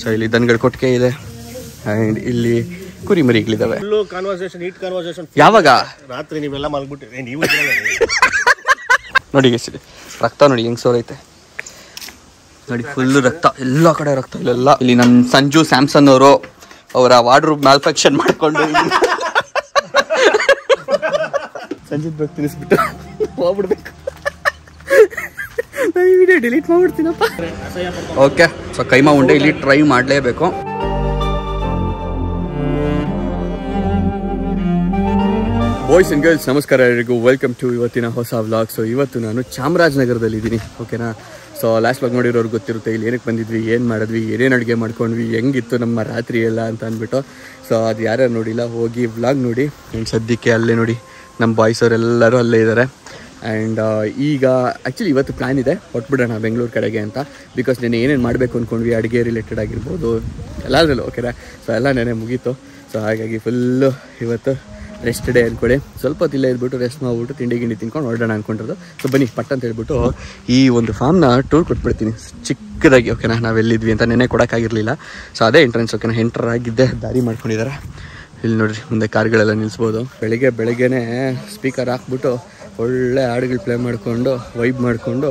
So ಇಲ್ಲಿ ದನಗಳ ಕೊಟ್ಟಿಗೆ ಇದೆ ಆ್ಯಂಡ್ ಇಲ್ಲಿ ಕುರಿ ಮರಿಗಳಿದ್ದಾವೆ. ಯಾವಾಗ ರಾತ್ರಿ ನೀವೆಲ್ಲ ಮಲ್ಬಿಟ್ಟು ನೀವು ನೋಡಿ ಎಷ್ಟಿದೆ ರಕ್ತ, ನೋಡಿ ಹೆಂಗ್ ಸೋರೈತೆ ನೋಡಿ, ಫುಲ್ ರಕ್ತ, ಎಲ್ಲ ಕಡೆ ರಕ್ತ ಇಲ್ಲೆಲ್ಲ. ಇಲ್ಲಿ ನನ್ನ ಸಂಜು ಸ್ಯಾಮ್ಸನ್ ಅವರು ಅವರ ವಾರ್ಡ್ರೂಮ್ ಮ್ಯಾಲ್ಫಂಕ್ಷನ್ ಮಾಡ್ಕೊಂಡು ಸಂಜಿತ್ ಬಗ್ಗೆ ತಿಳಿಸ್ಬಿಟ್ಟು ಹೋಗ್ಬಿಡ್ಬೇಕು. ನಾನು ಈ ವಿಡಿಯೋ ಡಿಲೀಟ್ ಮಾಡ್ಬಿಡ್ತೀನಪ್ಪ. ಓಕೆ, ಸೊ ಕೈಮಾ ಉಂಡೆ ಇಲ್ಲಿ ಟ್ರೈ ಮಾಡಲೇಬೇಕು. ಬಾಯ್ಸ್ ಆ್ಯಂಡ್ ಗರ್ಲ್ಸ್, ನಮಸ್ಕಾರ ಎಲ್ಲರಿಗೂ, ವೆಲ್ಕಮ್ ಟು ಇವತ್ತಿನ ಹೊಸ ವ್ಲಾಗ್. ಸೊ ಇವತ್ತು ನಾನು ಚಾಮರಾಜನಗರದಲ್ಲಿ ಇದ್ದೀನಿ, ಓಕೆನಾ. ಸೊ ಲಾಸ್ಟ್ ವ್ಲಾಗ್ ನೋಡಿರೋರು ಗೊತ್ತಿರುತ್ತೆ ಇಲ್ಲಿ ಏನಕ್ಕೆ ಬಂದಿದ್ವಿ, ಏನು ಮಾಡಿದ್ವಿ, ಏನೇನು ಅಡುಗೆ ಮಾಡ್ಕೊಂಡ್ವಿ, ಹೆಂಗಿತ್ತು ನಮ್ಮ ರಾತ್ರಿ ಎಲ್ಲ ಅಂತ ಅಂದ್ಬಿಟ್ಟು. ಸೊ ಅದು ಯಾರ್ಯಾರು ನೋಡಿಲ್ಲ ಹೋಗಿ ವ್ಲಾಗ್ ನೋಡಿ. ಆ್ಯಂಡ್ ಸದ್ಯಕ್ಕೆ ಅಲ್ಲೇ ನೋಡಿ ನಮ್ಮ ಬಾಯ್ಸ್ ಅವರೆಲ್ಲರೂ ಅಲ್ಲೇ ಇದ್ದಾರೆ. ಆ್ಯಂಡ್ ಈಗ ಆ್ಯಕ್ಚುಲಿ ಇವತ್ತು ಪ್ಲ್ಯಾನ್ ಇದೆ ಹೊಟ್ಬಿಡೋಣ ಬೆಂಗಳೂರು ಕಡೆಗೆ ಅಂತ. ಬಿಕಾಸ್ ನೆನೆ ಏನೇನು ಮಾಡಬೇಕು ಅಂದ್ಕೊಂಡ್ವಿ, ಅಡುಗೆ ರಿಲೇಟೆಡ್ ಆಗಿರ್ಬೋದು ಎಲ್ಲದರಲ್ಲೂ, ಓಕೆನಾ. ಸೊ ಎಲ್ಲ ನೆನೆ ಮುಗೀತು. ಸೊ ಹಾಗಾಗಿ ಫುಲ್ಲು ಇವತ್ತು ರೆಸ್ಟ್ ಡೇ ಅಂದ್ಕೊಳ್ಳಿ. ಸ್ವಲ್ಪ ಹೊತ್ತಿಲ್ಲ ಇದ್ಬಿಟ್ಟು ರೆಸ್ಟ್ ಮಾಡಿಬಿಟ್ಟು ತಿಂಡಿ ತಿನ್ಕೊಂಡು ಹೊರಡೋಣ ಅಂದ್ಕೊಂಡಿರೋದು. ಸೊ ಬನ್ನಿ ಪಟ್ ಅಂತ ಹೇಳ್ಬಿಟ್ಟು ಈ ಒಂದು ಫಾರ್ಮ್ನ ಟೂರ್ ಕೊಟ್ಬಿಡ್ತೀನಿ ಚಿಕ್ಕದಾಗಿ, ಓಕೆನಾ. ನಾವೆಲ್ಲಿದ್ವಿ ಅಂತ ನೆನೆ ಕೊಡೋಕ್ಕಾಗಿರಲಿಲ್ಲ. ಸೊ ಅದೇ ಎಂಟ್ರೆನ್ಸ್, ಓಕೆನಾ. ಎಂಟರ್ ಆಗಿದ್ದೆ ದಾರಿ ಮಾಡ್ಕೊಂಡಿದ್ದಾರೆ. ಇಲ್ಲಿ ನೋಡಿರಿ ಮುಂದೆ ಕಾರ್ಗಳೆಲ್ಲ ನಿಲ್ಲಿಸ್ಬೋದು. ಬೆಳಗ್ಗೆನೇ ಸ್ಪೀಕರ್ ಹಾಕ್ಬಿಟ್ಟು ಒಳ್ಳೆ ಹಾಡುಗಳು ಪ್ಲೇ ಮಾಡಿಕೊಂಡು ವೈಬ್ ಮಾಡಿಕೊಂಡು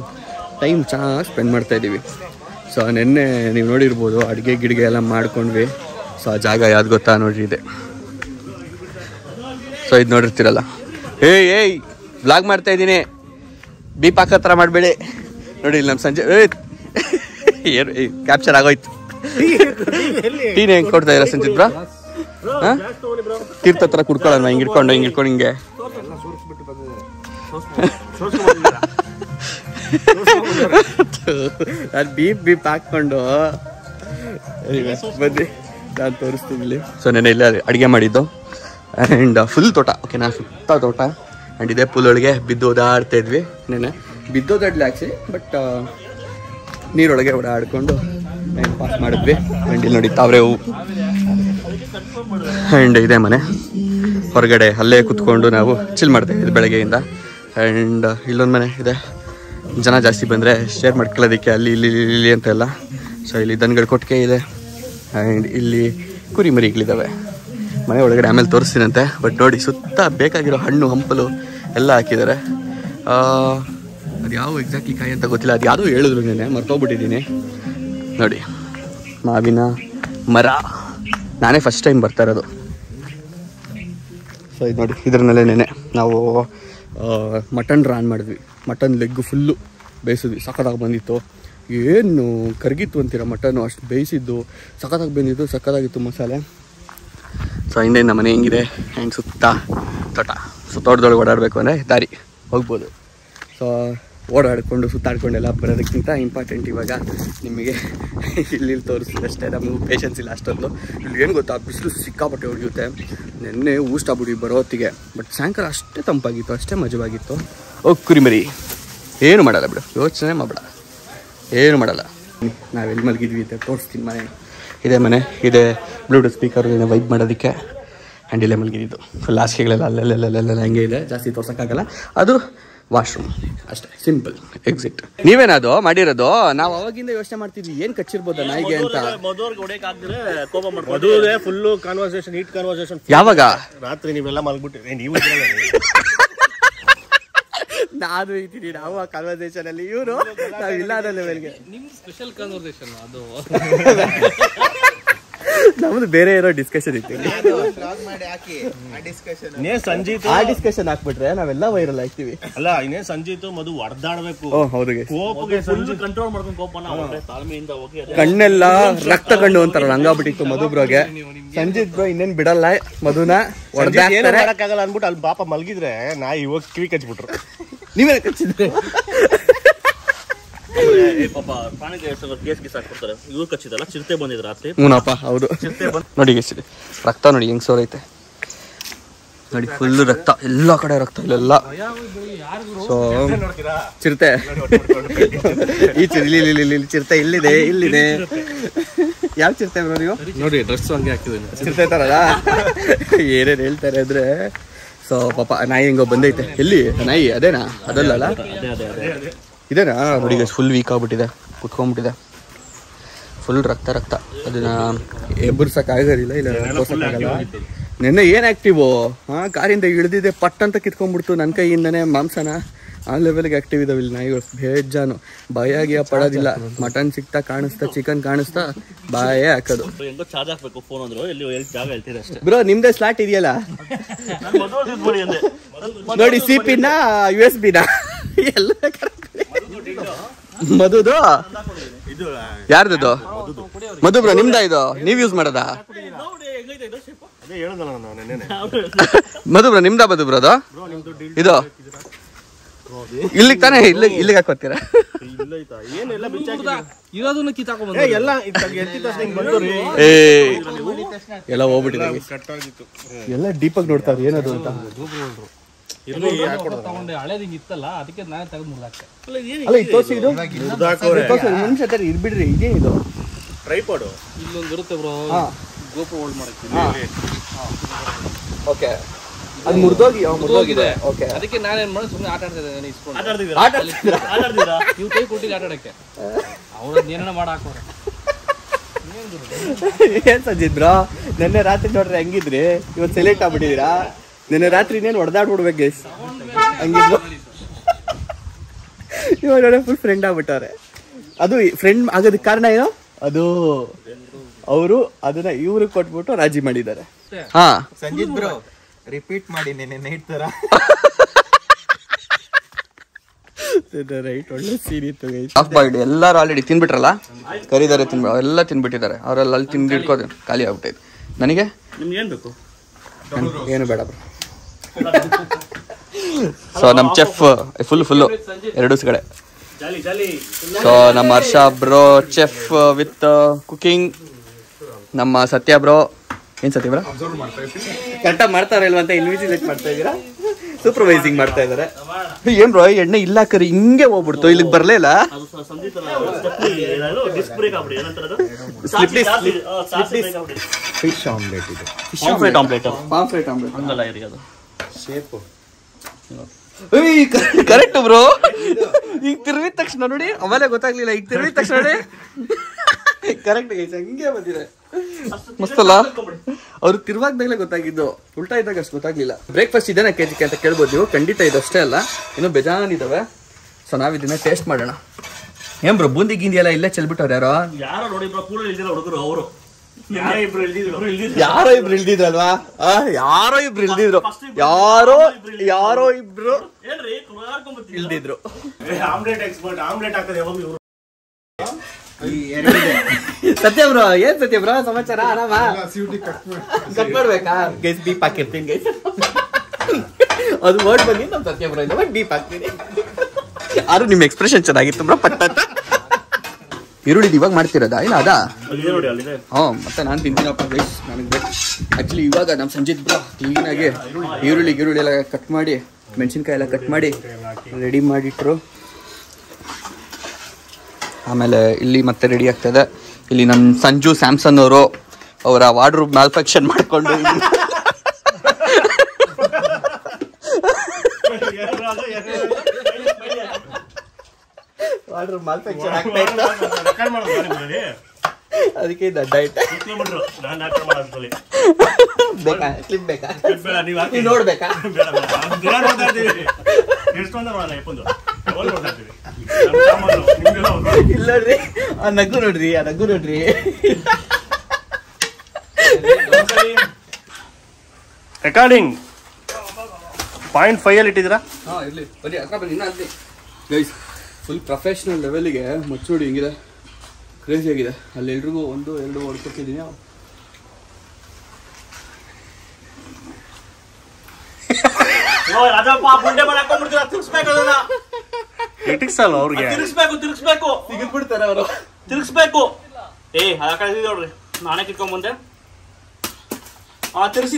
ಟೈಮ್ ಚೆನ್ನಾಗಿ ಸ್ಪೆಂಡ್ ಮಾಡ್ತಾಯಿದ್ದೀವಿ. ಸೊ ನೆನ್ನೆ ನೀವು ನೋಡಿರ್ಬೋದು ಅಡುಗೆ ಗಿಡಿಗೆ ಎಲ್ಲ ಮಾಡ್ಕೊಂಡ್ವಿ. ಸೊ ಆ ಜಾಗ ಯಾವ್ದು ಗೊತ್ತಾ ನೋಡ್ರಿ, ಇದೆ. ಸೊ ಇದು ನೋಡಿರ್ತೀರಲ್ಲ, ಏಯ್ ವ್ಲಾಗ್ ಮಾಡ್ತಾ ಇದ್ದೀನಿ, ಬೀಪ್ ಹಾಕತ್ರ ಮಾಡಬೇಡಿ. ನೋಡಿ ಇಲ್ಲಿ ನಮ್ಮ ಸಂಜೆ ಏನು ಕ್ಯಾಪ್ಚರ್ ಆಗೋಯ್ತು. ಟೀನ್ ಹೆಂಗೆ ಕೊಡ್ತಾ ಇದ್ದೀರಾ ಸಂಜಿತ್ ಬ್ರಾ? ಹಾಂ, ತೀರ್ಥ ಹತ್ರ ಕುಡ್ಕೊಳ್ಳೋಣ, ಹಿಂಗೆ ಇಟ್ಕೊಂಡು ಹಿಂಗೆ ನಾನು ಬೀಪ್ ಹಾಕ್ಕೊಂಡು ಬನ್ನಿ ನಾನು ತೋರಿಸ್ತೀನಿ ಇಲ್ಲಿ. ಸೊ ನೆನೆ ಇಲ್ಲ ಅಡುಗೆ ಮಾಡಿದ್ದು ಆ್ಯಂಡ್ ಫುಲ್ ತೋಟ, ಓಕೆನಾ. ಸುತ್ತ ತೋಟ ಆ್ಯಂಡ್ ಇದೇ ಪುಲ್ಲೊಳಗೆ ಬಿದ್ದು ಓದಾಡ್ತಾ ಇದ್ವಿ. ನೆನೆ ಬಿದ್ದೋದಾಡ್ಲಿ ಆ್ಯಕ್ಚುಲಿ, ಬಟ್ ನೀರೊಳಗೆ ಓಡಾಡ್ಕೊಂಡು ಟೈಮ್ ಪಾಸ್ ಮಾಡಿದ್ವಿ. ಆ್ಯಂಡ್ ಇಲ್ಲಿ ನೋಡಿ ತಾವ್ರೆ ಹೂವು ಆ್ಯಂಡ್ ಇದೆ ಮನೆ ಹೊರಗಡೆ, ಅಲ್ಲೇ ಕುತ್ಕೊಂಡು ನಾವು ಚಿಲ್ ಮಾಡ್ತಾಯಿದ್ವಿ ಬೆಳಗ್ಗೆಯಿಂದ. ಆ್ಯಂಡ್ ಇಲ್ಲೊಂದು ಮನೆ ಇದೆ, ಜನ ಜಾಸ್ತಿ ಬಂದರೆ ಶೇರ್ ಮಾಡ್ಕೊಳ್ಳೋದಕ್ಕೆ ಅಲ್ಲಿ ಇಲ್ಲಿ ಅಂತೆಲ್ಲ. ಸೊ ಇಲ್ಲಿ ದನಗಳ ಕೊಟ್ಟಿಗೆ ಇದೆ ಆ್ಯಂಡ್ ಇಲ್ಲಿ ಕುರಿ ಮರಿಗಳಿದ್ದಾವೆ. ಮನೆ ಒಳಗಡೆ ಆಮೇಲೆ ತೋರಿಸ್ತೀನಂತೆ. ಬಟ್ ನೋಡಿ ಸುತ್ತ ಬೇಕಾಗಿರೋ ಹಣ್ಣು ಹಂಪಲು ಎಲ್ಲ ಹಾಕಿದ್ದಾರೆ. ಅದು ಯಾವ ಎಕ್ಸಾಕ್ಟ್ಲಿ ಕಾಯಿ ಅಂತ ಗೊತ್ತಿಲ್ಲ, ಅದು ಯಾವುದೂ ಹೇಳಿದ್ರು ನೆನೆ ಮರ್ತೋಗ್ಬಿಟ್ಟಿದ್ದೀನಿ. ನೋಡಿ ಮಾವಿನ ಮರ, ನಾನೇ ಫಸ್ಟ್ ಟೈಮ್ ಬರ್ತಾ ಇರೋದು. ಸೊ ಇದು ನೋಡಿ ಇದ್ರನ್ನಲ್ಲೇ ನೆನೆ ನಾವು ಮಟನ್ ರಾನ್ ಮಾಡಿದ್ವಿ. ಮಟನ್ ಲೆಗ್ಗು ಫುಲ್ಲು ಬೇಯಿಸಿದ್ವಿ, ಸಖತ್ತಾಗಿ ಬಂದಿತ್ತು. ಏನು ಕರಗಿತ್ತು ಅಂತೀರ ಮಟನ್ನು, ಅಷ್ಟು ಬೇಯಿಸಿದ್ದು ಸಖತ್ತಾಗಿ ಬಂದಿದ್ದು, ಸಖತ್ತಾಗಿತ್ತು ಮಸಾಲೆ. ಸೊ ಹಿಂದೆ ನಮ್ಮ ಮನೆ ಹೆಂಗಿದೆ ಆ್ಯಂಡ್ ಸುತ್ತ ತೋಟ. ಸೊ ತೋಟದೊಳಗೆ ಓಡಾಡಬೇಕು ಅಂದರೆ ದಾರಿ ಹೋಗ್ಬೋದು. ಸೊ ಓಡಾಡಿಕೊಂಡು ಸುತ್ತಾಡ್ಕೊಂಡೆಲ್ಲ ಬರೋದಕ್ಕಿಂತ ಇಂಪಾರ್ಟೆಂಟ್ ಇವಾಗ ನಿಮಗೆ ಇಲ್ಲಿ ತೋರಿಸಿದಷ್ಟೇ. ನಮಗೂ ಪೇಷನ್ಸ್ ಇಲ್ಲ ಅಷ್ಟೊಂದು. ಇಲ್ಲಿ ಏನು ಗೊತ್ತಾ, ಬಿಸಿಲು ಸಿಕ್ಕಾಪಟ್ಟೆ ಹೊಡೆಯುತ್ತೆ. ನೆನ್ನೆ ಊಷ್ಟಾಗ್ಬಿಟ್ಟು ಬರೋ ಹೊತ್ತಿಗೆ, ಬಟ್ ಸಾಯಂಕಾಲ ಅಷ್ಟೇ ತಂಪಾಗಿತ್ತು, ಅಷ್ಟೇ ಮಜವಾಗಿತ್ತು. ಕುರಿಮರಿ ಏನು ಮಾಡಲ್ಲ ಬಿಡು, ಯೋಚನೆ ಮಾಡಬೇಡ, ಏನು ಮಾಡಲ್ಲ. ನಾವೆಲ್ಲಿ ಮಲಗಿದ್ವಿ ಅಂತ ತೋರಿಸ್ತೀನಿ. ಮನೆ ಇದೇ ಮನೆ, ಇದೇ ಬ್ಲೂಟೂತ್ ಸ್ಪೀಕರ್ ವೈಬ್ ಮಾಡೋದಕ್ಕೆ. ಆ್ಯಂಡ್ ಇಲ್ಲೇ ಮಲಗಿದ್ದು ಫುಲ್ ಹಾಸಿಗೆಗಳೆಲ್ಲ ಅಲ್ಲೆಲ್ಲ ಹಂಗೆ ಇದೆ, ಜಾಸ್ತಿ ತೋರ್ಸೋಕ್ಕಾಗಲ್ಲ. ಅದು ವಾಶ್ರೂಮ್ ಅಷ್ಟೇ, ಸಿಂಪಲ್ ಎಕ್ಸಿಟ್. ನೀವೇನದು ಮಾಡಿರೋದು? ನಾವು ಅವಾಗಿಂದ ಯೋಚನೆ ಮಾಡ್ತಿದ್ವಿ ಏನು ಕಚ್ಚಿರ್ಬೋದ ನಾಯಿಗೆ ಅಂತ. Full conversation, heat conversation. ಯಾವಾಗ ರಾತ್ರಿ ನೀವೆಲ್ಲ ಮಲ್ಬಿಟ್ಟು ನೀವು ನಾನು ಇದ್ದೀನಿ, ನಾವು ಆ ಕಾನ್ವರ್ಸೇಷನ್ ಅಲ್ಲಿ, ಇವರು ನಾವಿಲ್ಲ ಅನ್ನೋ ಲೆವೆಲ್ಗೆ. ನಿಮ್ದು ಸ್ಪೆಷಲ್ ಕಾನ್ವರ್ಸೇಷನ್ ಅದು. ನಮ್ದು ಬೇರೆ ಇರೋ ಡಿಸ್ಕಷನ್ ಇತ್ತು. ಸಂಜೀತ್ ಆ ಡಿಸ್ಕಷನ್ ಹಾಕ್ಬಿಟ್ರೆ ನಾವೆಲ್ಲ ವೈರಲ್ ಆಗ್ತೀವಿ. ಅಲ್ಲ ಇನ್ನೇ ಸಂಜೀತ್ ಮಧು ಹೊಡೆದಾಡ್ಬೇಕು. ಹೌದು, ಕೋಪಗೆ ಕಂಟ್ರೋಲ್ ಮಾಡ್ಕೊಂಡು ಕೋಪನ ತಾಳ್ಮೆಯಿಂದ ಹೋಗಿ ಕಣ್ಣೆಲ್ಲ ರಕ್ತ ಕಣ್ಣು ಅಂತಾರಲ್ಲ ಹಂಗಾಗ್ಬಿಟ್ಟಿತ್ತು ಮಧುಬ್ರೋಗೆ. ಸಂಜಿತ್ ಬ್ರೋ ಇನ್ನೇನ್ ಬಿಡಲ್ಲ ಮಧುನ, ಹೊಡೆದಾಗಲ್ಲ ಅನ್ಬಿಟ್ಟು ಅಲ್ಲಿ ಪಾಪ ಮಲಗಿದ್ರೆ ನಾಯಿ ಹೋಗಿ ಕಿವಿ ಕಚ್ಬಿಟ್ರು. ನೀವೇ ಕಚ್ಚಿದ್ರೆ ಪಾಪ ಪ್ರಾಣಿಗೆ ಕೇಸ್ ಗೀಸ್ ಹಾಕ್ಬಿಡ್ತಾರೆ. ಇವ್ರು ಕಚ್ಚಿದಲ್ಲ, ಚಿರತೆ ಬಂದಿದ್ರು ರಾತ್ರಿ. ಹೂನಪ್ಪ ಹೌದು, ನೋಡಿ ಎಷ್ಟಿದೆ ರಕ್ತ, ನೋಡಿ ಹೆಂಗ್ ಸೋರೈತೆ ನೋಡಿ, ಫುಲ್ ರಕ್ತ, ಎಲ್ಲ ಕಡೆ ರಕ್ತ ಇಲ್ಲೆಲ್ಲ. ಸೊ ಚಿರತೆ ಈ ಚಿರತೆ ಇಲ್ಲಿದೆ. ಯಾವ ಚಿರತೆ ಬ್ರೋ ನೀವು? ನೋಡಿ ಡ್ರೆಸ್ ಹಂಗೆ ಹಾಕಿದ್ದೀನಿ, ಚಿರತೆ ತರಲ್ಲ ಏನೇನು ಹೇಳ್ತಾರೆ ಅಂದ್ರೆ. ಸೊ ಪಾಪ ನಾಯಿ ಹೆಂಗೋ ಬಂದೈತೆ. ಎಲ್ಲಿ ನಾಯಿ? ಅದೇನಾ? ಅದಲ್ಲ, ಇದೇನಾ? ನೋಡಿ ಫುಲ್ ವೀಕ್ ಆಗ್ಬಿಟ್ಟಿದೆ, ಕುತ್ಕೊಂಡ್ಬಿಟ್ಟಿದೆ. ಫುಲ್ ರಕ್ತ ಅದನ್ನ ಎಬ್ಬರ್ಸಕ್ಕಾಗೋದಿಲ್ಲ, ಇಲ್ಲ ಎಬ್ಬರ್ಸಕ್ಕಾಗಲ್ಲ. ನೆನ್ನೆ ಏನು ಆ್ಯಕ್ಟಿವು ಕಾರಿಂದ ಇಳಿದಿದೆ, ಪಟ್ ಅಂತ ಕಿತ್ಕೊಂಡ್ಬಿಡ್ತು ನನ್ನ ಕೈಯಿಂದನೇ ಮಾಂಸನ. ಆ ಲೆವೆಲ್ಗೆ ಆ್ಯಕ್ಟಿವ್ ಇದಾವೆ ಇಲ್ಲಿ ನಾಯಿಗಳು, ಬೇಜಾನು. ಭಯ ಪಡೋದಿಲ್ಲ. ಮಟನ್ ಸಿಕ್ತಾ ಕಾಣಿಸ್ತಾ, ಚಿಕನ್ ಕಾಣಿಸ್ತಾ ಬಾಯೇ ಹಾಕೋದು. ಹೆಂಗೋ ಚಾರ್ಜ್ ಹಾಕ್ಬೇಕು ಫೋನ್ ಅಂದ್ರು, ಎಲ್ಲಿ ಜಾಗ ಹೇಳ್ತೀರಿ ಅಷ್ಟೇ. ಬ್ರೋ ನಿಮ್ದೇ ಸ್ಲಾಟ್ ಇದೆಯಲ್ಲ ನೋಡಿ, CP-ನ USB-ನ ಎಲ್ಲ ಮಧುದು ಯಾರ್ದು? ಮಧು ಬ್ರೋ ನಿಮ್ದ ಇದು? ನೀವ್ ಯೂಸ್ ಮಾಡೋದಾ? ಮಧು ಬ್ರೋ ನಿಮ್ದ? ಮಧು ಬ್ರೋ ಅದು ಇದು ಇಲ್ಲಿಗೆ ತಾನೇ, ಇಲ್ಲಿಗೆ ಹಾಕೋತೀರಾ? ಎಲ್ಲ ಹೋಗ್ಬಿಟ್ಟಿದೆ, ಎಲ್ಲ ಡೀಪಾಗಿ ನೋಡ್ತಾರೆ ಏನದು ಅಂತ. ಇರ್ಬಿಡ್ರಿ, ಇದೇನಿದು ಟ್ರೈಪಾಡ್ ಇಲ್ಲೊಂದು ಇರುತ್ತೆ ಬ್ರೋ, ಗೋಪು ಹೋಲ್ಡ್ ಮಾಡಕ್ಕೆ. ಓಕೆ, ಅದು ಮುರಿದೋಗಿದೆ. ಓಕೆ, ಅದಕ್ಕೆ ನಾನೇನ್ ಮಾಡಿ ಸುಮ್ಮನೆ ಆಟ ಆಡ್ತಾ ಇದ್ದೇನೆ ಇಸ್ಕೊಂಡು. ಇವ್ ಕೈ ಕೊಟ್ಟಿಲ್ಲ ಆಟ ಆಡಕ್ಕೆ, ಅವ್ರದ್ದು ಏನೇನೋ ಮಾಡಿ ಹಾಕೋರೆ. ಏನ್ ಸಂಜಿತ್ ಬ್ರೋ, ನೆನ್ನೆ ರಾತ್ರಿ ನೋಡ್ರಿ ಹಂಗಿದ್ರಿ, ಇವತ್ತು ಸೆಲೆಕ್ಟ್ ಆಗ್ಬಿಟ್ಟಿದೀರಾ. ನೆನ್ನೆ ರಾತ್ರಿ ಇನ್ನೇನು ಹೊಡೆದಾಡ್ಬಿಡ್ಬೇಕು ಗೈಸ್, ಹಂಗಿದ್ರು. ಇವಾಗ ನೋಡಿ ಫುಲ್ ಫ್ರೆಂಡ್ ಆಗ್ಬಿಟ್ಟವ್ರೆ. ಅದು ಫ್ರೆಂಡ್ ಆಗೋದಕ್ಕೆ ಕಾರಣ ಏನು? ಅದು ಅವರು ಅದನ್ನ ಇವ್ರಿಗೆ ಕೊಟ್ಬಿಟ್ಟು ರಾಜಿ ಮಾಡಿದ್ದಾರೆ. ಹಾ ಸಂಜಿತ್ ಬ್ರೋ ರಿಪೀಟ್ ಮಾಡಿ ನೆನೆ ನೈಟ್ ತರ ರೈಟ್, ಒಳ್ಳೆ ಸೀನ್ ಇತ್ತು ಗೈಸ್. ಆಫ್ ಬಾಯ್ಡ್ ಎಲ್ಲರೂ ಆಲ್ರೆಡಿ ತಿನ್ಬಿಟ್ರಲ್ಲ, ಕರಿದಾರೆ ಎಲ್ಲ ತಿನ್ಬಿಟ್ಟಿದ್ದಾರೆ. ಅವರೆಲ್ಲ ಅಲ್ಲಿ ತಿಂದು ಇಟ್ಕೋದು ಖಾಲಿ ಆಗ್ಬಿಟ್ಟೈತೆ. ನನಗೆ ನಿಮ್ಗೆ ಏನ್ ಬೇಕು? ಏನು ಬೇಡ ಬ್ರೋ. ಸೊ ನಮ್ಮ ಚೆಫ್ ಫುಲ್ಲು 2 ದಿವಸಗಳೇ. ಸೊ ನಮ್ಮ ಹರ್ಷ ಬ್ರೋ ಚೆಫ್ ವಿತ್ ಕುಕಿಂಗ್. ನಮ್ಮ ಸತ್ಯ ಬ್ರೋ, ಏನ್ ಸತ್ಯ ಬ್ರೋ ಕರೆಕ್ಟಾಗಿ ಮಾಡ್ತಾರ ಇಲ್ವಾ ಅಂತ ಇನ್ವಿಜಿಲೇಟ್ ಮಾಡ್ತಾ ಇದ್ದೀರಾ? ಸೂಪರ್ವೈಸಿಂಗ್ ಮಾಡ್ತಾ ಇದಾರೆ. ಏನ್ ಬ್ರೋ ಎಣ್ಣೆ ಇಲ್ಲ ಕರಿ ಹಿಂಗೆ ಹೋಗ್ಬಿಡ್ತು, ಇಲ್ಲಿಗೆ ಬರ್ಲೇ ಇಲ್ಲ. ಫಿಶ್ ಆಮ್ಲೆಟ್ ಇದು, ಪಾಂಫ್ರೆಟ್ ಆಮ್ಲೆಟ್ ಹಂಗಲ್ಲ ಇರಿ ಅದು ಶೇಪ್. Correct bro. ಈಗ ತಿರುಗಿದ ತಕ್ಷಣ ನೋಡಿ, ಆಮೇಲೆ ಗೊತ್ತಾಗ್ಲಿಲ್ಲ, ಈಗ ತಿರುಗಿದ ತಕ್ಷಣ ನೋಡಿ ಕರೆಕ್ಟ್ ಹಂಗೆ ಬಂದಿದೆ. ಮಸ್ತಲ್ಲ, ಅವ್ರು ತಿರುವಾಗ್ದಾಗಲೇ ಗೊತ್ತಾಗಿದ್ದು, ಉಲ್ಟಾ ಇದ್ದಾಗ ಅಷ್ಟು ಗೊತ್ತಾಗ್ಲಿಲ್ಲ. ಬ್ರೇಕ್ಫಾಸ್ಟ್ ಇದೇನಾ ಕೆಜಿಗೆ ಅಂತ ಕೇಳ್ಬೋದು ನೀವು. ಖಂಡಿತ ಇದಷ್ಟೇ ಅಲ್ಲ, ಇನ್ನೂ ಬೇಜಾನಿದ್ದಾವೆ. ಸೊ ನಾವು ಇದನ್ನ ಟೇಸ್ಟ್ ಮಾಡೋಣ. ಏನ್ ಬ್ರೋ ಬೂಂದಿ ಗಿಂದಿ ಎಲ್ಲ ಇಲ್ಲೇ ಚೆಲ್ಬಿಟ್ಟವ್ರು ಯಾರೋ ನೋಡಿ ಬ್ರೋ, ಕೂಡ ಇಲ್ದಿಲ್ಲ ಹುಡುಗರು. ಅವರು ಯಾರೋ ಇಬ್ರು ಇಲ್ದಿದ್ರಲ್ವಾ? ಯಾರೋ ಇಬ್ರು ಇಲ್ದಿದ್ರು ಇಲ್ದಿದ್ರು. ಆಮ್ಲೆಟ್ ಎಕ್ಸ್ಪರ್ಟ್, ಆಮ್ಲೆಟ್ ಹಾಕೋದು ಯಾವಾಗಲೂ ಇವರು. ಸತ್ಯ ಬ್ರೋ, ಏನ್ ಸತ್ಯ ಬ್ರೋ ಸಮಾಚಾರ? ಆರಾಮ? ಕಟ್ ಮಾಡ್ಬೇಕಾ ಗೈಸ್? ಬೀಪ್ ಹಾಕಿರ್ತೀನಿ ಗೈಸ್, ಅದು ವರ್ಡ್ ಬಂದಿ ನಮ್ ಸತ್ಯ ಬ್ರೋ ಇಲ್ಲ ಬೀಪ್ ಹಾಕ್ತೀನಿ. ಆದ್ರೂ ನಿಮ್ ಎಕ್ಸ್ಪ್ರೆಷನ್ ಚೆನ್ನಾಗಿತ್ತು ಬ್ರೋ. ಪಟ್ಟ ಈರುಳ್ಳಿ ಇವಾಗ ಮಾಡ್ತಿರೋದಾ ಇಲ್ಲ ಅದಾ? ಮತ್ತೆ ನಾನು ತಿಂತೀನಪ್ಪ ಗೈಸ್, ನನಗೆ ಬೇಕು ಆಕ್ಚುಲಿ. ಇವಾಗ ನಮ್ಮ ಸಂಜಿತ್ ಬ್ರೋ ಕ್ಲೀನಾಗಿ ಈರುಳ್ಳಿ ಎಲ್ಲ ಕಟ್ ಮಾಡಿ, ಮೆಣಸಿನ್ಕಾಯಿ ಎಲ್ಲ ಕಟ್ ಮಾಡಿ ರೆಡಿ ಮಾಡಿಟ್ರು. ಆಮೇಲೆ ಇಲ್ಲಿ ಮತ್ತೆ ರೆಡಿ ಆಗ್ತದೆ. ಇಲ್ಲಿ ನನ್ನ ಸಂಜು ಸ್ಯಾಮ್ಸನ್ ಅವರು ಅವರ ವಾರ್ಡ್ರೂಬ್ ಮ್ಯಾಲ್ಫಂಕ್ಷನ್ ಮಾಡಿಕೊಂಡು ವಾರ್ಡ್ರೂಬ್ ಮ್ಯಾಲ್ಫಂಕ್ಷನ್ ಆಗ್ತಾ ಇತ್ತು, ಅದಕ್ಕೆ ಡೈಟ್ ಬೇಕಾ ನೋಡ್ಬೇಕಾ? ಇಲ್ಲ ನೋಡ್ರಿ, ಆ ನಗು ನೋಡ್ರಿ. ರೆಕಾರ್ಡಿಂಗ್ 0.5 ಅಲ್ಲಿ ಇಟ್ಟಿದ್ದೀರಾ? ಇರ್ಲಿ ಬನ್ನಿ, ಹತ್ರ ಬನ್ನಿ. ಗೈಸ್ ಫುಲ್ ಪ್ರೊಫೆಷನಲ್ ಲೆವೆಲ್ಗೆ ಮುಚ್ಚೋಡಿ ಹಿಂಗಿದೆ, ಕ್ರೇಜಿ ಆಗಿದೆ. ಅಲ್ಲಿ ಎಲ್ರಿಗೂ 1-2 ಹೊಡ್ಕೊಟ್ಟಿದ್ದೀನಿ. ಅವ್ರಿಗೆ ಸಿಗಿದ್ಬಿಡ್ತಾರೆ ಅವರು, ತಿರ್ಗಿಸ್ಬೇಕು. ನೋಡ್ರಿ, ನಾನೇ ಕಿತ್ಕೊಂಡ್ ಬಂದೆ. ತಿರ್ಸಿ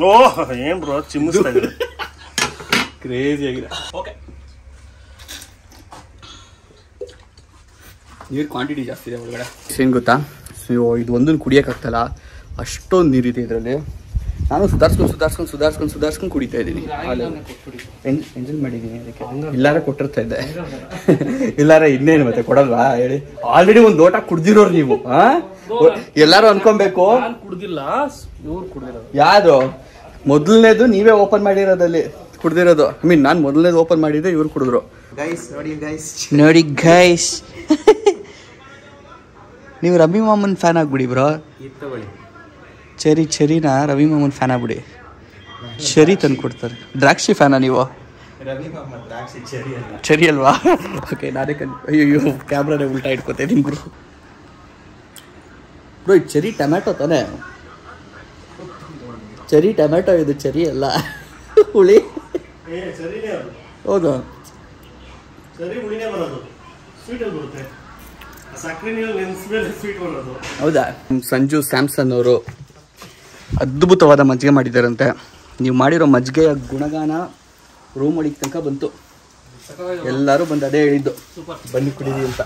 ಓಹ್ ಏನ್ ಬ್ರೋ ಚಿಮ್ಮಿಸ್ತಾ ಇದ್ದಾರೆ, ಕ್ರೇಜಿ ಆಗಿದೆ. ಓಕೆ, ನೀರು ಕ್ವಾಂಟಿಟಿ ಜಾಸ್ತಿ ಇದೆ ಒಳಗಡೆ. ಏನು ಗೊತ್ತಾ, ಇದು ಒಂದನ್ನು ಕುಡಿಯೋಕ್ಕಾಗ್ತಲ್ಲ, ಅಷ್ಟೊಂದು ನೀರಿದೆ ಇದರಲ್ಲಿ. ನಾನು ಸುಧಾರಿಸ್ಕೊಂಡು ಕುಡಿತಾ ಇದ್ದೀನಿ. ಎಂಜಾಯ್ ಮಾಡಿದ್ದೀನಿ ಅದಕ್ಕೆ. ಇಲ್ಲಾರ ಕೊಟ್ಟಿರ್ತಾ ಇದ್ದೆ. ಇಲ್ಲಾರ ಇನ್ನೇನು ಮತ್ತೆ ಕೊಡಲ್ವಾ ಹೇಳಿ? ಆಲ್ರೆಡಿ ಒಂದು ಲೋಟ ಕುಡ್ದಿರೋರು ನೀವು. ಎಲ್ಲಾರು ಅನ್ಕೊಬೇಕು ಕುಡ್ದಿಲ್ಲ, ಇವ್ರು ಕುಡ್ದಿರೋದು. ಯಾವ್ದು ಮೊದಲನೇದು ನೀವೇ ಓಪನ್ ಮಾಡಿರೋದಲ್ಲಿ ಕುಡ್ದಿರೋದು. ಐ ಮೀನ್ ನಾನು ಮೊದಲನೇದು ಓಪನ್ ಮಾಡಿದ್ದೆ, ಇವ್ರು ಕುಡಿದ್ರು. ನೋಡಿ ಗೈಸ್, ನೀವು ರವಿ ಮಾಮನ್ ಫ್ಯಾನ್ ಆಗ್ಬಿಡಿ ಬ್ರೋ. ಚೆರಿನ ರವಿ ಮಾಮನ್ ಫ್ಯಾನ್ ಆಗ್ಬಿಡಿ. ಚೆರಿ ತಂದು ಕೊಡ್ತಾರೆ. ದ್ರಾಕ್ಷಿ ಫ್ಯಾನಾ ನೀವು? ಚೆರಿ ಅಲ್ವಾ? ಓಕೆ, ನಾನೇ ಅಯ್ಯೋ ಕ್ಯಾಮ್ರಾನೇ ಉಲ್ಟಾ ಇಟ್ಕೋತೆ ನಿಮ್ ಬ್ರೋ. ಬ್ರೋ ಇದು ಚೆರಿ ಟೊಮ್ಯಾಟೊ ತಾನೇ? ಚೆರಿ ಟೊಮ್ಯಾಟೊ ಇದು, ಚೆರಿ ಅಲ್ಲ ಹುಳಿ. ಹೌದು, ಹೌದಾ? ಸಂಜು ಸ್ಯಾಮ್ಸನ್ ಅವರು ಅದ್ಭುತವಾದ ಮಜ್ಜಿಗೆ ಮಾಡಿದ್ದಾರಂತೆ. ನೀವು ಮಾಡಿರೋ ಮಜ್ಜಿಗೆಯ ಗುಣಗಾನ ರೂಮ್ ಒಳಗೆ ತನಕ ಬಂತು. ಎಲ್ಲರೂ ಬಂದು ಅದೇ ಹೇಳಿದ್ದು, ಬನ್ನಿ ಕುಡೀರಿ ಅಂತ.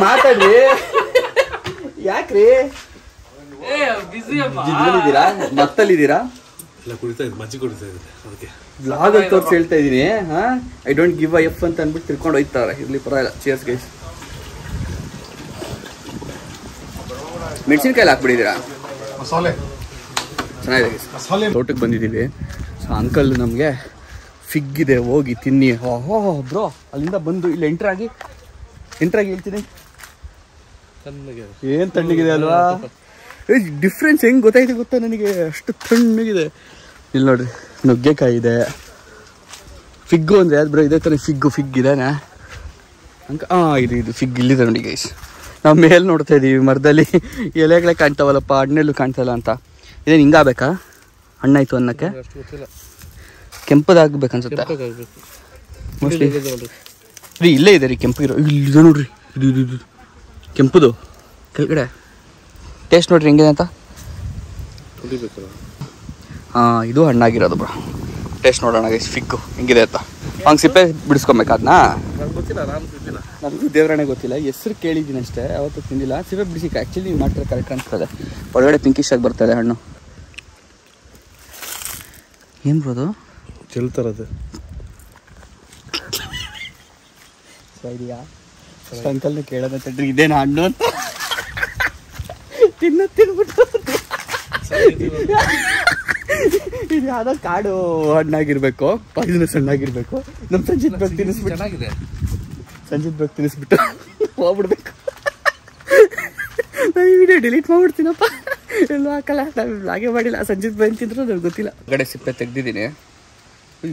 ಮಾತಾಡ್ರಿ, ಯಾಕ್ರಿ ಜಿದ್ರಲ್ಲಿದ್ದೀರಾ? ಮತ್ತಲ್ಲಿದ್ದೀರಾ? ಬ್ಲಾಗ್ ಅಲ್ಲಿ ತೋರಿಸಿ ಹೇಳ್ತಾ ಇದೀನಿ. I don't give a F ಅಂತ ಅಂದ್ಬಿಟ್ಟು ತಿಳ್ಕೊಂಡು ಹೋಯ್ತಾರೆ. ಇರ್ಲಿ ಪರವಾಗಿಲ್ಲ. Cheers guys. ಮೆಣಸಿನ್ಕಾಯಿ ಹಾಕ್ಬಿಟ್ಟಿದ್ದೀರಾ? ಚೆನ್ನಾಗಿದೆ ಗೈಸ್. ತೋಟಕ್ಕೆ ಬಂದಿದ್ದೀವಿ. ಸೊ ಅಂಕಲ್ ನಮಗೆ ಫಿಗ್ ಇದೆ, ಹೋಗಿ ತಿನ್ನಿ. ಓಹೋ ಬ್ರೋ, ಅಲ್ಲಿಂದ ಬಂದು ಇಲ್ಲಿ ಎಂಟ್ರಾಗಿ ಹೇಳ್ತೀನಿ. ಏನು ತಣ್ಣಗಿದೆ ಅಲ್ವಾ? ಡಿಫ್ರೆನ್ಸ್ ಹೆಂಗೆ ಗೊತ್ತಾಯ್ತು ಗೊತ್ತಾ ನನಗೆ? ಅಷ್ಟು ತಣ್ಣಗಿದೆ. ಇಲ್ಲಿ ನೋಡ್ರಿ, ನುಗ್ಗೆಕಾಯಿ ಇದೆ. ಫಿಗ್ಗು ಅಂದರೆ ಅದು ಬ್ರೋ ಇದೆ ತಾನೆ? ಫಿಗ್ ಇದೇನಾ ಇದು ಫಿಗ್ ಇಲ್ಲಿದೆ ನೋಡಿ ಗೈಸ್. ನಾವು ಮೇಲೆ ನೋಡ್ತಾ ಇದ್ದೀವಿ, ಮರದಲ್ಲಿ ಎಲೆಗಳೇ ಕಾಣ್ತಾವಲ್ಲಪ್ಪ, ಹಣ್ಣೆಲ್ಲೂ ಕಾಣ್ತಾಯಿಲ್ಲ ಅಂತ. ಇದೇನು ಹಿಂಗಾಗಬೇಕಾ? ಹಣ್ಣಾಯ್ತು ಅನ್ನಕ್ಕೆ ಕೆಂಪದಾಗಬೇಕನ್ಸುತ್ತೆ ಮೋಸ್ಟ್ಲಿ. ರೀ ಇಲ್ಲೇ ಇದೆ ರೀ ಕೆಂಪು ಇರೋ. ಇಲ್ಲಿದೆ ನೋಡ್ರಿ, ಇದು ಕೆಂಪುದು ಕೆಳಗಡೆ. ಟೇಸ್ಟ್ ನೋಡ್ರಿ ಹೆಂಗಿದೆ ಅಂತ. ಇದು ಹಣ್ಣಾಗಿರೋದು ಬ್ರೋ. ಟೇಸ್ಟ್ ನೋಡೋಣ ಗೈಸ್ ಫಿಗ್ಗು ಹೆಂಗಿದೆ ಅಂತ. ಹಂಗೆ ಸಿಪ್ಪೆ ಬಿಡಿಸ್ಕೊಬೇಕಾದ್ನ? ನನಗೂ ದೇವರಾಣೆ ಗೊತ್ತಿಲ್ಲ, ಹೆಸರು ಕೇಳಿದ್ದೀನಿ ಅಷ್ಟೇ, ಯಾವತ್ತೂ ತಿಂದಿಲ್ಲ. ಸಿಪ್ಪೆ ಬಿಡಿಸಿ ಆ್ಯಕ್ಚುಲಿ ನೀವು ಮಾಡ್ತಾರೆ ಕರೆಕ್ಟ್ ಅನಿಸ್ತದೆ. ಒಳಗಡೆ ಪಿಂಕಿಶ್ ಆಗಿ ಬರ್ತದೆ ಹಣ್ಣು. ಏನು ಬರೋದು ಚೆಲ್ತಾರದು ಇದೆಯಾ? ಅಂಕಲ್ನ ಕೇಳೋದ ತಡ್ರಿ, ಇದೇನಾ ಹಣ್ಣು ಅಂತ. ತಿನ್ಬಿಟ್ಟು ಇದು ಯಾವುದೋ ಕಾಡು ಹಣ್ಣಾಗಿರ್ಬೇಕು, ಪಾಯ್ಸನಸ್ ಹಣ್ಣಾಗಿರ್ಬೇಕು. ನಮ್ಮ ಸಂಜಿತ್ ಬೇಕು ತಿನ್ನಿಸ್ಬಿಟ್ಟು, ಸಂಜಿತ್ ಬೇಕು ತಿನ್ನಿಸ್ಬಿಟ್ಟು ಹೋಗ್ಬಿಡ್ಬೇಕು. ನಾನು ಈ ವಿಡಿಯೋ ಡಿಲೀಟ್ ಮಾಡ್ಬಿಡ್ತೀನಪ್ಪ. ಎಲ್ಲೂ ಹಾಕಲ್ಲ, ನಾವು ಹಾಗೆ ಮಾಡಿಲ್ಲ. ಸಂಜಿತ್ ಬೈ ತಿಂದ್ರು ನನಗೆ ಗೊತ್ತಿಲ್ಲ. ಒಳಗಡೆ ಸಿಪ್ಪೆ ತೆಗ್ದಿದ್ದೀನಿ.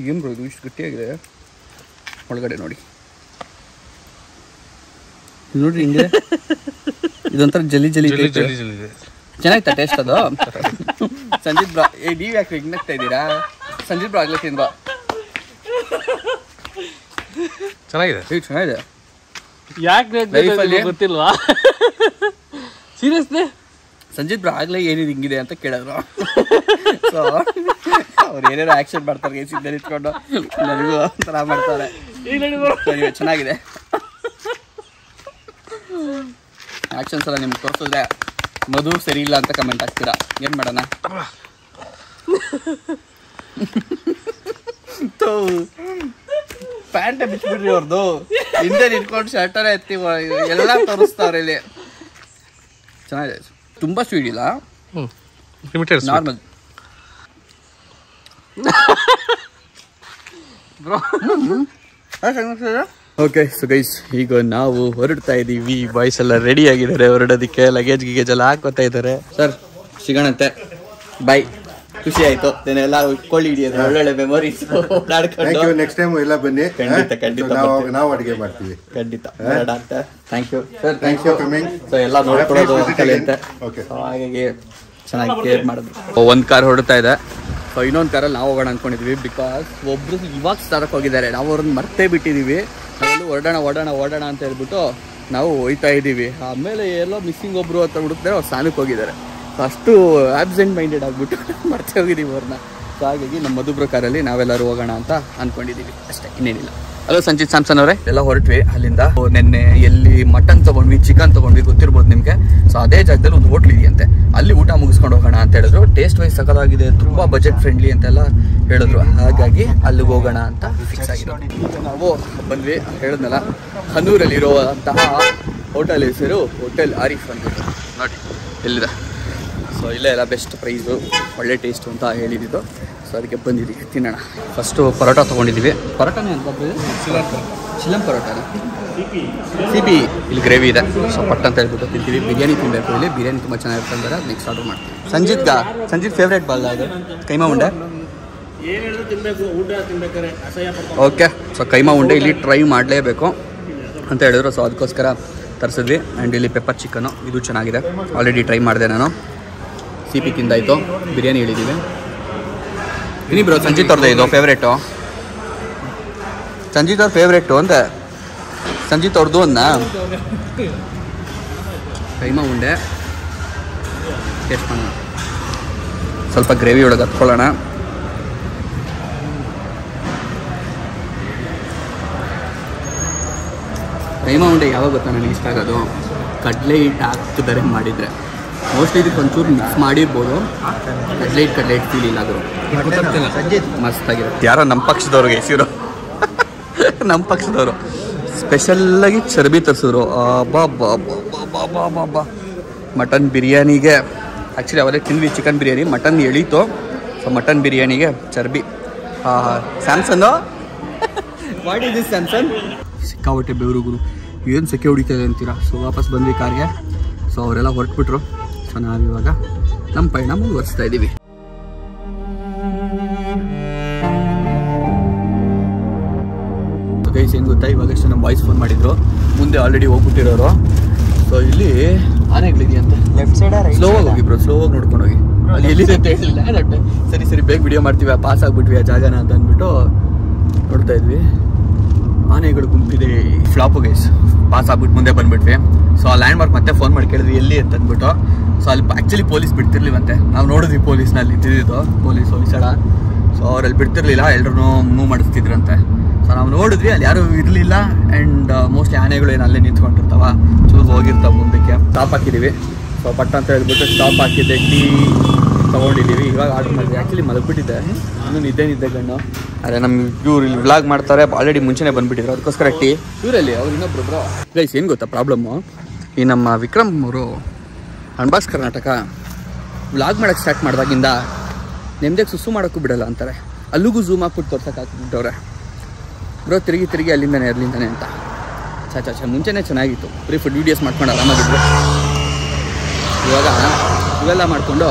ಏನು ಬರೋದು ಇಷ್ಟು ಗಟ್ಟಿಯಾಗಿದೆ. ಒಳಗಡೆ ನೋಡಿ, ನೋಡ್ರಿ ಹಿಂಗೆ ಇದೊಂಥರ ಜಲಿ ಚೆನ್ನಾಗಿತ್ತ ಟೇಸ್ಟ್ ಅದು. ಸಂಜಿತ್ ಬ್ರಾ, ನೀವು ಯಾಕೆ ನಗ್ತಾ ಇದ್ದೀರಾ? ಸಂಜಿತ್ ಬ್ರಾ ಆಗ್ಲೇ ತಿಂದ ಚೆನ್ನಾಗಿದೆ. ಯಾಕೆ ಗೊತ್ತಿಲ್ವಾ? ಸೀರಿಯಸ್ಲಿ ಸಂಜಿತ್ ಬ್ರಾ ಆಗ್ಲೇ ಏನಿದೆ ಹಿಂಗಿದೆ ಅಂತ ಕೇಳಿದ್ರು. ಸೊ ಅವ್ರು ಏನೇನೋ ಆಕ್ಷನ್ ಮಾಡ್ತಾರೆ, ಸಿದ್ಧ ಇಟ್ಕೊಂಡು ನನಗೂ ಒಂಥರ ಮಾಡ್ತಾರೆ. ಚೆನ್ನಾಗಿದೆ ಆಕ್ಷನ್ಸ್ ಎಲ್ಲ. ನಿಮ್ಗೆ ತೋರಿಸಿದ್ರೆ ಮಧು ಸರಿ ಇಲ್ಲ ಅಂತ ಕಮೆಂಟ್ ಹಾಕ್ತೀರಾ, ಏನು ಮಾಡೋಣ? ಪ್ಯಾಂಟ ಬಿಚ್ಬಿಡ್ರಿ ಅವ್ರದ್ದು. ಹಿಂದೆ ನಿಂತ್ಕೊಂಡು ಶರ್ಟರ ಎತ್ತಿ ಎಲ್ಲ ತೋರಿಸ್ತಾವ್ರೆ ಇಲ್ಲಿ. ಚೆನ್ನಾಗಿದೆ, ತುಂಬ ಸ್ವೀಟ್ ಇಲ್ಲ, ನಾರ್ಮಲ್. ಓಕೆ ಸೊ ಗೈಸ್, ಈಗ ನಾವು ಹೊರಡ್ತಾ ಇದ್ದೀವಿ. ಬಾಯ್ಸ್ ಎಲ್ಲ ರೆಡಿ ಆಗಿದ್ದಾರೆ ಹೊರಡೋದಕ್ಕೆ. ಲಗೇಜ್ ಗಿಗೇಜ್ ಎಲ್ಲ ಹಾಕೋತಾ ಇದ್ದಾರೆ. ಸರ್ ಸಿಗೋಣಂತೆ, ಬಾಯ್. ಖುಷಿ ಆಯ್ತು, ಎಲ್ಲ ಕೊಳ್ಳಿ ಹಿಡಿಯೋದು, ಒಳ್ಳೊಳ್ಳೆ ಮೆಮೊರೀಸ್ ಓಡಾಡ್ಕೊಂಡು. ನೆಕ್ಸ್ಟ್ ಟೈಮ್ ಎಲ್ಲ ಬನ್ನಿ. ಖಂಡಿತ ನಾವು ಅಡುಗೆ ಮಾಡ್ತೀವಿ. ಖಂಡಿತ. Thank you sir, thank you coming. So ಎಲ್ಲ ನೋಡ್ಕೊಳ್ಳೋದು ಕಲಿಯುತ್ತೆ. ಹಾಗಾಗಿ ಚೆನ್ನಾಗಿ ಕೇರ್ ಮಾಡಿದ್ರು. ಒಂದು ಕಾರ್ ಹೊರಡ್ತಾ ಇದೆ. ಸೊ ಇನ್ನೊಂದು ಕಾರಲ್ಲಿ ನಾವು ಹೋಗೋಣ ಅಂದ್ಕೊಂಡಿದ್ವಿ. ಬಿಕಾಸ್ ಒಬ್ರು ಇವಾಗ ಸ್ಟಾರಕ್ಕೆ ಹೋಗಿದ್ದಾರೆ, ನಾವು ಅವ್ರನ್ನ ಮರ್ತೇ ಬಿಟ್ಟಿದ್ದೀವಿ. ನಾವೆಲ್ಲೂ ಓಡೋಣ ಅಂತ ಹೇಳ್ಬಿಟ್ಟು ನಾವು ಹೋಯ್ತಾ ಇದ್ದೀವಿ. ಆಮೇಲೆ ಎಲ್ಲೋ ಮಿಸ್ಸಿಂಗ್ ಒಬ್ರು ಅಂತ ಹುಡುಕ್ತಾರೆ, ಅವ್ರು ಸ್ನಾನಕ್ಕೆ ಹೋಗಿದ್ದಾರೆ. ಸೊ ಅಷ್ಟು ಆಬ್ಸೆಂಟ್ ಮೈಂಡೆಡ್ ಆಗಿಬಿಟ್ಟು ಮರ್ತೇ ಹೋಗಿದ್ದೀವಿ ಅವ್ರನ್ನ. ಸೊ ಹಾಗಾಗಿ ನಮ್ಮ ಮಧುಬ್ರ ಕಾರಲ್ಲಿ ನಾವೆಲ್ಲರೂ ಹೋಗೋಣ ಅಂತ ಅಂದ್ಕೊಂಡಿದ್ದೀವಿ ಅಷ್ಟೇ, ಇನ್ನೇನಿಲ್ಲ. ಹಲೋ ಸಂಜಿತ್ ಸ್ಯಾಮ್ಸನ್ ಅವರೇ, ಎಲ್ಲ ಹೊರಟ್ವಿ ಅಲ್ಲಿಂದ. ನಿನ್ನೆ ಎಲ್ಲಿ ಮಟನ್ ತಗೊಂಡ್ವಿ, ಚಿಕನ್ ತಗೊಂಡ್ವಿ ಗೊತ್ತಿರ್ಬೋದು ನಿಮ್ಗೆ. ಸೊ ಅದೇ ಜಾಗದಲ್ಲಿ ಒಂದು ಹೋಟ್ಲ್ ಇದೆಯಂತೆ, ಅಲ್ಲಿ ಊಟ ಮುಗಿಸ್ಕೊಂಡು ಹೋಗೋಣ ಅಂತ ಹೇಳಿದ್ರು. ಟೇಸ್ಟ್ ವೈಸ್ ಸಕಲಾಗಿದೆ, ತುಂಬಾ ಬಜೆಟ್ ಫ್ರೆಂಡ್ಲಿ ಅಂತೆಲ್ಲ ಹೇಳಿದ್ರು. ಹಾಗಾಗಿ ಅಲ್ಲಿಗೆ ಹೋಗೋಣ ಅಂತ ಫಿಕ್ಸ್ ಆಗಿರೋ. ನಾವು ಬಂದ್ವಿ, ಹೇಳಿದ್ನಲ್ಲ, ಹನೂರಲ್ಲಿ ಇರುವಂತಹ ಹೋಟೆಲ್ ಹೆಸರು ಹೋಟೆಲ್ ಆರಿಫ್ ಅಂದ್ಬಿಟ್ಟು. ನೋಡಿ ಎಲ್ಲಿದೆ. ಸೊ ಇಲ್ಲೇ ಎಲ್ಲ ಬೆಸ್ಟ್ ಪ್ರೈಸು, ಒಳ್ಳೆ ಟೇಸ್ಟು ಅಂತ ಹೇಳಿದ್ದು. ಸೊ ಅದಕ್ಕೆ ಬಂದಿದ್ದೀವಿ, ತಿನ್ನೋಣ. ಫಸ್ಟು ಪರೋಟ ತೊಗೊಂಡಿದ್ದೀವಿ. ಪರೋಟನೇ ಅಂತ ಚಿಲಂ ಪರೋಟನ CP. ಇಲ್ಲಿ ಗ್ರೇವಿ ಇದೆ, ಸೊ ಪಟ್ ಅಂತ ಹೇಳ್ಬಿಟ್ಟು ತಿಂತೀವಿ. ಬಿರಿಯಾನಿ ತಿನ್ನಬೇಕು, ಇಲ್ಲಿ ಬಿರಿಯಾನಿ ತುಂಬ ಚೆನ್ನಾಗಿರುತ್ತೆ ಅಂದರೆ ನೆಕ್ಸ್ಟ್ ಆರ್ಡರ್ ಮಾಡ್ತೀವಿ. ಸಂಜಿತ್ ಫೇವ್ರೇಟ್ ಬಲ್ಲ ಅದು ಕೈಮಾ ಉಂಡೆ. ಓಕೆ, ಸೊ ಕೈಮಾ ಉಂಡೆ ಇಲ್ಲಿ ಟ್ರೈ ಮಾಡಲೇಬೇಕು ಅಂತ ಹೇಳಿದ್ರು. ಸೊ ಅದಕ್ಕೋಸ್ಕರ ತರಿಸಿದ್ವಿ. ಆ್ಯಂಡ್ ಇಲ್ಲಿ ಪೆಪ್ಪರ್ ಚಿಕನು, ಇದು ಚೆನ್ನಾಗಿದೆ, ಆಲ್ರೆಡಿ ಟ್ರೈ ಮಾಡಿದೆ ನಾನು. CP ತಿಂದಾಯಿತು, ಬಿರಿಯಾನಿ ಹೇಳಿದ್ದೀವಿ. ಇನ್ನಿ ಬ್ರೋ ಸಂಜಿತ್ ಅವ್ರದ್ದು ಇದು ಫೇವ್ರೇಟು. ಸಂಜಿತ್ ಅವ್ರ ಫೇವ್ರೇಟು ಅಂತ ಸಂಜಿತ್ ಅವ್ರದ್ದು ಅಂದ. ಕೈಮಾ ಉಂಡೆ ಟೇಸ್ಟ್ ಮಾಡೋಣ. ಸ್ವಲ್ಪ ಗ್ರೇವಿ ಒಳಗೆ ಹತ್ಕೊಳ್ಳೋಣ. ಕೈಮಾ ಉಂಡೆ ಯಾವಾಗ ಗೊತ್ತಾ ನನಗೆ ಇಷ್ಟ ಆಗೋದು, ಕಡಲೆ ಹಿಟ್ಟು ಹಾಕಿದರೆ ಮಾಡಿದರೆ. ಮೋಸ್ಟ್ಲಿ ಇದಕ್ಕೆ ಒಂಚೂರು ಮಿಕ್ಸ್ ಮಾಡಿರ್ಬೋದು. ಕಡಲೆ ಹಿಟ್ಟು ಫೀಲ್ ಇಲ್ಲ ಅದು, ಮಸ್ತಾಗಿದೆ. ಯಾರೋ ನಮ್ಮ ಪಕ್ಷದವ್ರಿಗೆ ಹೆಸರು ನಮ್ಮ ಪಕ್ಷದವರು ಸ್ಪೆಷಲ್ಲಾಗಿ ಚರ್ಬಿ ತರಿಸಿದ್ರು. ಬಾ ಮಟನ್ ಬಿರಿಯಾನಿಗೆ ಆ್ಯಕ್ಚುಲಿ ಅವರೇ ತಿಂದ್ವಿ ಚಿಕನ್ ಬಿರಿಯಾನಿ, ಮಟನ್ ಎಳೀತು. ಸೊ ಮಟನ್ ಬಿರಿಯಾನಿಗೆ ಚರ್ಬಿ. ಸ್ಯಾಮ್ಸನ್ನು ಮಾಡಿದ್ದು ಸ್ಯಾಮ್ಸನ್. ಸಿಕ್ಕಾಬಟ್ಟೆ ಬೆವರುಗುರು, ಏನು ಸೆಕೆ ಹೊಡಿತದೆ ಅಂತೀರಾ. ಸೊ ವಾಪಸ್ ಬಂದ್ವಿ ಕಾರ್ಗೆ. ಸೊ ಅವರೆಲ್ಲ ಹೊರಟ್ಬಿಟ್ರು. ಸೊ ನಾವಿವಾಗ ನಮ್ಮ ಪಯಣ ಮುಂದುವರಿಸ್ತಾ ಇದ್ದೀವಿ. ಗೈಸ್ ಏನು ಗೊತ್ತಾ, ಇವಾಗಷ್ಟು ನಮ್ಮ ಬಾಯ್ಸ್ ಫೋನ್ ಮಾಡಿದ್ರು, ಮುಂದೆ ಆಲ್ರೆಡಿ ಹೋಗ್ಬಿಟ್ಟಿರೋರು. ಸೊ ಇಲ್ಲಿ ಆನೆಗಳಿದೆಯಂತೆ, ಲೆಫ್ಟ್ ಸೈಡ್ ಸ್ಲೋವಾಗಿ ಹೋಗಿ ಬ್ರೋ, ಸ್ಲೋವಾಗಿ ನೋಡ್ಕೊಂಡು ಹೋಗಿ. ಅಲ್ಲಿ ಎಲ್ಲಿದೆ ಅಂತ ಹೇಳಿಲ್ಲ. ಸರಿ ಬೇಗ ವಿಡಿಯೋ ಮಾಡ್ತೀವಿ, ಪಾಸ್ ಆಗ್ಬಿಟ್ವಿ ಆ ಜಾಗನ ಅಂತ ಅಂದ್ಬಿಟ್ಟು ನೋಡ್ತಾ ಇದ್ವಿ. ಆನೆಗಳು ಗುಂಪಿದೆ. ಫ್ಲಾಪು ಗೈಸ್, ಪಾಸ್ ಆಗ್ಬಿಟ್ಟು ಮುಂದೆ ಬಂದ್ಬಿಟ್ವಿ. ಸೊ ಆ ಲ್ಯಾಂಡ್ ಮಾರ್ಕ್ ಮತ್ತೆ ಫೋನ್ ಮಾಡಿ ಕೇಳಿದ್ವಿ ಎಲ್ಲಿ ಅಂತ ಅಂದ್ಬಿಟ್ಟು. ಸೊ ಅಲ್ಲಿ ಆ್ಯಕ್ಚುಲಿ ಪೊಲೀಸ್ ಬಿಡ್ತಿರ್ಲಿವಂತೆ. ನಾವು ನೋಡಿದ್ವಿ ಪೊಲೀಸ್ನಲ್ಲಿ ನಿಂತಿದ್ದು, ಪೊಲೀಸ್ ಹೊಯ್ಸಳ. ಸೊ ಅವ್ರಲ್ಲಿ ಬಿಡ್ತಿರ್ಲಿಲ್ಲ, ಎಲ್ಲರೂ ಮೂವ್ ಮಾಡಿಸ್ತಿದ್ರಂತೆ. ಸೊ ನಾವು ನೋಡಿದ್ವಿ, ಅಲ್ಲಿ ಯಾರೂ ಇರಲಿಲ್ಲ. ಆ್ಯಂಡ್ ಮೋಸ್ಟ್ಲಿ ಆನೆಗಳು ಏನು ಅಲ್ಲೇ ನಿಂತ್ಕೊಂಡಿರ್ತಾವ, ಚೂರು ಹೋಗಿರ್ತಾವೆ ಮುಂದಕ್ಕೆ. ಸ್ಟಾಪ್ ಹಾಕಿದ್ದೀವಿ. ಸೊ ಪಟ್ಟ ಅಂತ ಹೇಳ್ಬಿಟ್ಟು ಸ್ಟಾಪ್ ಹಾಕಿದ್ದೆ, ಟೀ ತೊಗೊಂಡಿದ್ದೀವಿ. ಇವಾಗ ಆರ್ಡ್ರ್ ಮಾಡಿದ್ವಿ. ಆ್ಯಕ್ಚುಲಿ ಮಲಗಿಬಿಟ್ಟಿದ್ದೆ, ಇನ್ನೂ ನಿದ್ದೆ ಗಣ್ಣು. ಅದೇ ನಮ್ಗೆ ಇವ್ರು ಇಲ್ಲಿ ವ್ಲಾಗ್ ಮಾಡ್ತಾರೆ, ಆಲ್ರೆಡಿ ಮುಂಚೆನೇ ಬಂದುಬಿಟ್ಟಿದ್ರು. ಅದಕ್ಕೋಸ್ಕರ ಟೀ ಇವರಲ್ಲಿ ಅವ್ರು ಇನ್ನೊಬ್ರು ಬ್ರೋ. ಗೈಸ್ ಏನು ಗೊತ್ತಾ ಪ್ರಾಬ್ಲಮ್ಮು, ಈ ನಮ್ಮ ವಿಕ್ರಮ್ ಅವರು ಅನ್ಬಾಕ್ಸ್ ಕರ್ನಾಟಕ ವ್ಲಾಗ್ ಮಾಡೋಕ್ಕೆ ಸ್ಟಾರ್ಟ್ ಮಾಡಿದಾಗಿಂದ ನೆಮ್ಮದಿಗೆ ಸುಸ್ಸು ಮಾಡೋಕ್ಕೂ ಬಿಡಲ್ಲ ಅಂತಾರೆ. ಅಲ್ಲಿಗೂ ಝೂಮ್ ಹಾಕ್ಬಿಟ್ಟು ತೋರ್ಸಕ್ಕೆ ಹಾಕ್ಬಿಟ್ಟವ್ರೆ ಬ್ರೋ, ತಿರುಗಿ ಅಲ್ಲಿಂದಾನೆ ಅಂತ. ಚಾ ಮುಂಚೆನೇ ಚೆನ್ನಾಗಿತ್ತು, ಬರೀ ಫುಡ್ ವೀಡಿಯೋಸ್ ಮಾಡ್ಕೊಂಡು ಆರಾಮಾಗಿದ್ರು. ಇವಾಗ ಇವೆಲ್ಲ ಮಾಡಿಕೊಂಡು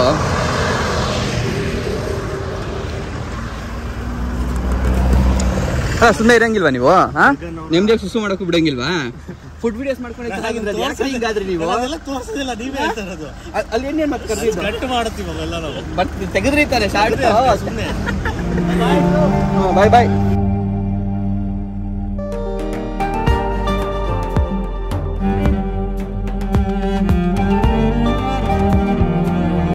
ಸುಮ್ಮನೆ ಇರಂಗಿಲ್ವಾ ನೀವು? ನಿಮ್ದೇ ಸುಸು ಮಾಡೋಕ್ಕೂ ಬಿಡಂಗಿಲ್ವಾ? ಫುಡ್ ವಿಡಿಯೋಸ್ ಮಾಡ್ಕೊಂಡು ಹಿಂಗಾದ್ರಿ ನೀವು? ಅಲ್ಲಿ ಏನೇನು ಮತ್ತೆ ಕರ್ದಿದ್ದು ಬಟ್ ತೆಗೆದ್ರಿ ತಾನೆ ಶಾರ್ಟ್. ಬಾಯ್